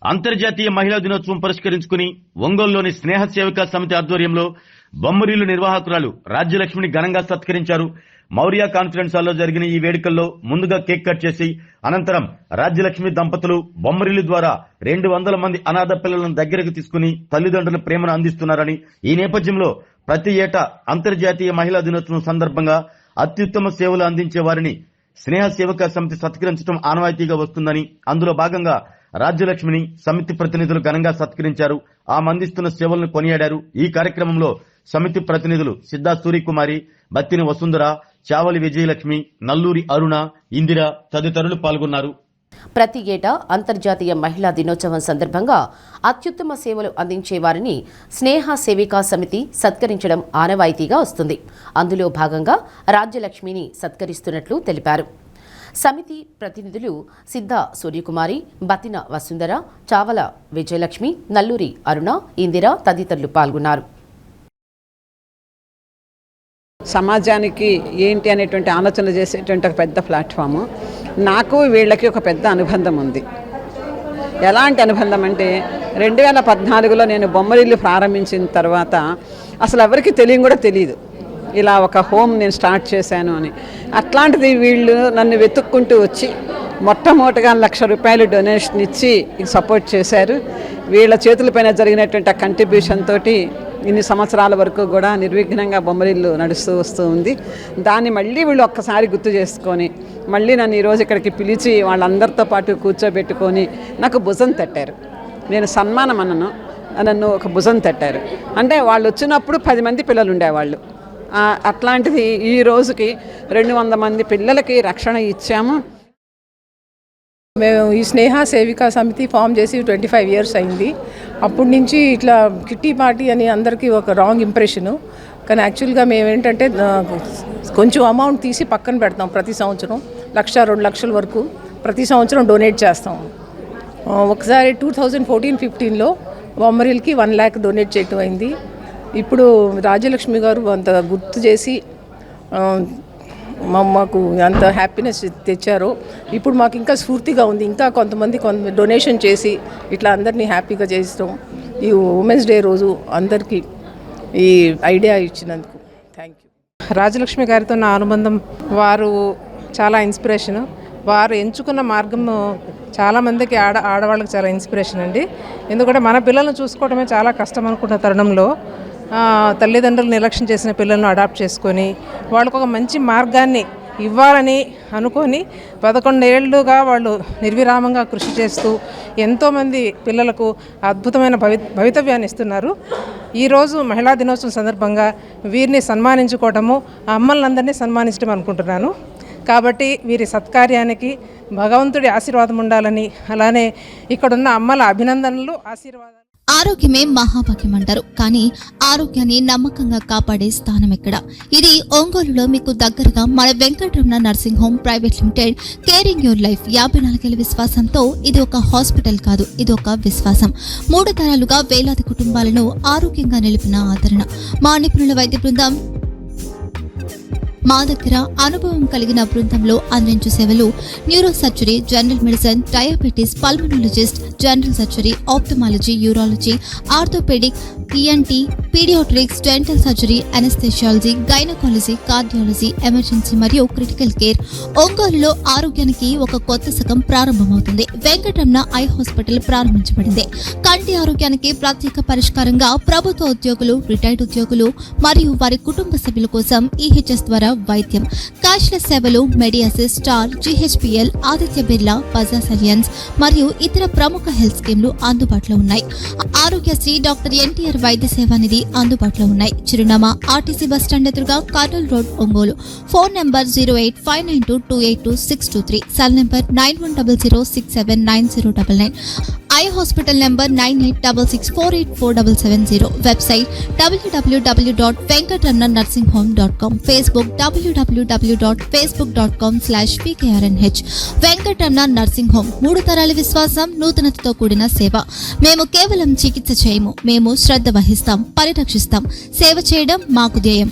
అంతర్జాతీయ మహిళా దినోత్సవం పురస్కరించుకుని ఒంగోలులోని స్నేహ సేవికా సమితి ఆధ్వర్యంలో బొమ్మరిల్లు నిర్వాహకురాలు రాజ్యలక్ష్మిని ఘనంగా సత్కరించారు. మౌర్య కాన్ఫరెన్స్ హాల్లో జరిగిన ఈ వేడుకల్లో ముందుగా కేక్ కట్ చేసి అనంతరం రాజ్యలక్ష్మి దంపతులు బొమ్మరిల్లు ద్వారా 200 మంది అనాథ పిల్లలను దగ్గరకు తీసుకుని తల్లిదండ్రుల ప్రేమను అందిస్తున్నారని, ఈ నేపథ్యంలో ప్రతి ఏటా అంతర్జాతీయ మహిళా దినోత్సవం సందర్భంగా అత్యుత్తమ సేవలు అందించే వారిని స్నేహ సేవకా సమితి సత్కరించడం ఆనవాయితీగా వస్తుందని, అందులో భాగంగా రాజ్యలక్ష్మిని సమితి ప్రతినిధులు ఘనంగా సత్కరించారు. ఆమె అందిస్తున్న సేవలను కొనియాడారు. ఈ కార్యక్రమంలో సమితి ప్రతినిధులు సిద్ధా సూర్యకుమారి, బత్తిని వసుంధర, చావలి విజయలక్ష్మి, నల్లూరి అరుణ, ఇందిర తదితరులు పాల్గొన్నారు. ప్రతి ఏటా అంతర్జాతీయ మహిళా దినోత్సవం సందర్భంగా అత్యుత్తమ సేవలు అందించే వారిని స్నేహ సేవికా సమితి సత్కరించడం ఆనవాయితీగా వస్తుంది. అందులో భాగంగా రాజ్యలక్ష్మిని సత్కరిస్తున్నట్లు తెలిపారు. సమితి ప్రతినిధులు సిద్ధా సూర్యకుమారి, బతిన వసుంధర, చావల విజయలక్ష్మి, నల్లూరి అరుణ, ఇందిర తదితరులు పాల్గొన్నారు. సమాజానికి ఏంటి అనేటువంటి ఆలోచన చేసేటువంటి ఒక పెద్ద ప్లాట్ఫాము. నాకు వీళ్ళకి ఒక పెద్ద అనుబంధం ఉంది. ఎలాంటి అనుబంధం అంటే 2014లో నేను బొమ్మరిల్లు ప్రారంభించిన తర్వాత అసలు ఎవరికి కూడా తెలియదు ఇలా ఒక హోమ్ నేను స్టార్ట్ చేశాను అని. అట్లాంటిది వీళ్ళు నన్ను వెతుక్కుంటూ వచ్చి మొట్టమొదటిగా 1,00,000 రూపాయలు డొనేషన్ ఇచ్చి సపోర్ట్ చేశారు. వీళ్ళ చేతులపైన జరిగినటువంటి కంట్రిబ్యూషన్ తోటి ఇన్ని సంవత్సరాల వరకు కూడా నిర్విఘ్నంగా బొమ్మరిల్లు నడుస్తూ వస్తూ ఉంది. దాన్ని మళ్ళీ వీళ్ళు ఒక్కసారి గుర్తు చేసుకొని మళ్ళీ నన్ను ఈరోజు ఇక్కడికి పిలిచి వాళ్ళందరితో పాటు కూర్చోబెట్టుకొని నాకు భుజం తట్టారు. నేను సన్మానం అన్నను, నన్ను ఒక భుజం తట్టారు. అంటే వాళ్ళు వచ్చినప్పుడు 10 మంది పిల్లలు ఉండేవాళ్ళు. అట్లాంటిది ఈ రోజుకి 200 మంది పిల్లలకి రక్షణ ఇచ్చాము. మేము ఈ స్నేహ సేవికా సమితి ఫామ్ చేసి 25 ఇయర్స్ అయింది. అప్పటి నుంచి ఇట్లా కిట్టి పార్టీ అని అందరికీ ఒక రాంగ్ ఇంప్రెషను. కానీ యాక్చువల్గా మేము ఏంటంటే కొంచెం అమౌంట్ తీసి పక్కన పెడతాం. ప్రతి సంవత్సరం 1,00,000-2 లక్షల వరకు ప్రతి సంవత్సరం డొనేట్ చేస్తాం. ఒకసారి 2014-15లో బొమ్మరిల్కి 1 lakh డొనేట్ చేయటం అయింది. ఇప్పుడు రాజ్యలక్ష్మి గారు అంత గుర్తు చేసి మాకు అంత హ్యాపీనెస్ తెచ్చారో ఇప్పుడు మాకు ఇంకా స్ఫూర్తిగా ఉంది. ఇంకా కొంతమంది డొనేషన్ చేసి ఇట్లా అందరినీ హ్యాపీగా చేస్తాం. ఈ ఉమెన్స్ డే రోజు అందరికీ ఈ ఐడియా ఇచ్చినందుకు థ్యాంక్ యూ. రాజలక్ష్మి గారితో నా అనుబంధం, వారు చాలా ఇన్స్పిరేషను. వారు ఎంచుకున్న మార్గం చాలామందికి ఆడవాళ్ళకి చాలా ఇన్స్పిరేషన్ అండి. ఎందుకంటే మన పిల్లలను చూసుకోవడమే చాలా కష్టం అనుకున్న తరుణంలో తల్లిదండ్రులు నిర్లక్ష్యం చేసిన పిల్లలను అడాప్ట్ చేసుకొని వాళ్ళకు ఒక మంచి మార్గాన్ని ఇవ్వాలని అనుకొని 11 ఏళ్ళుగా వాళ్ళు నిర్విరామంగా కృషి చేస్తూ ఎంతోమంది పిల్లలకు అద్భుతమైన భవితవ్యాన్ని ఇస్తున్నారు. ఈరోజు మహిళా దినోత్సవం సందర్భంగా వీరిని సన్మానించుకోవటము, ఆ అమ్మలందరినీ సన్మానించడం అనుకుంటున్నాను. కాబట్టి వీరి సత్కార్యానికి భగవంతుడి ఆశీర్వాదం ఉండాలని, అలానే ఇక్కడున్న అమ్మల అభినందనలు, ఆశీర్వాదాలు. ఆరోగ్యమే మహాభాగ్యం అంటారు, కానీ ఆరోగ్యాన్ని నమ్మకంగా కాపాడే స్థానం ఎక్కడ? ఇది ఒంగోలులో మీకు దగ్గరగా మన Venkataramana nursing home private limited. Caring your life 54 ఏళ్ల విశ్వాసంతో ఇది ఒక హాస్పిటల్ కాదు, ఇది ఒక విశ్వాసం. 3 తరాలుగా వేలాది కుటుంబాలను ఆరోగ్యంగా నిలిపిన ఆదరణ. మా నిపుణుల వైద్య బృందం మా దగ్గర అనుభవం కలిగిన బృందంలో అందించే సేవలు neuro surgery, general medicine, diabetes, pulmonologist, general surgery, ophthalmology, urology, orthopaedic, ENT, paediatrics, dental surgery, anaesthesiology, gynaecology, cardiology, emergency మరియు క్రిటికల్ కేర్. ఒంగోలులో ఆరోగ్యానికి ఒక కొత్త శకం ప్రారంభమవుతుంది. వెంకటరమణ ఐ హాస్పిటల్ ప్రారంభించబడింది. కంటి ఆరోగ్యానికి ప్రత్యేక పరిష్కారంగా ప్రభుత్వ ఉద్యోగులు, రిటైర్డ్ ఉద్యోగులు మరియు వారి కుటుంబ సభ్యుల కోసం ఈహెచ్ఎస్ ద్వారా వైద్యం, క్యాష్లెస్ సేవలు, Medi Assist, Star, GHPL, Aditya Birla, Bajaj Allianz మరియు ఇతర ప్రముఖ హెల్త్ స్కీమ్లు అందుబాటులో ఉన్నాయి. ఆరోగ్యశ్రీ, డాక్టర్ ఎన్టీఆర్ వైద్య సేవా నిధి అందుబాటులో ఉన్నాయి. చిరునామా ఆర్టీసీ బస్టాండ్ ఎదురుగా, Kurnool road, Ongole. Phone number 08592282623, cell number 9100679099, eye hospital number 9866484770, website www.venkatramanarsinghome.com, Facebook www.facebook.com/pkrnh. Venkataramana nursing home, 3 తరాల విశ్వాసం, నూతనతతో కూడిన సేవ. మేము కేవలం చికిత్స చేయము, మేము శ్రద్ధ వహిస్తాం, పరిరక్షిస్తాం. సేవ చేయడం మాకు ధ్యేయం.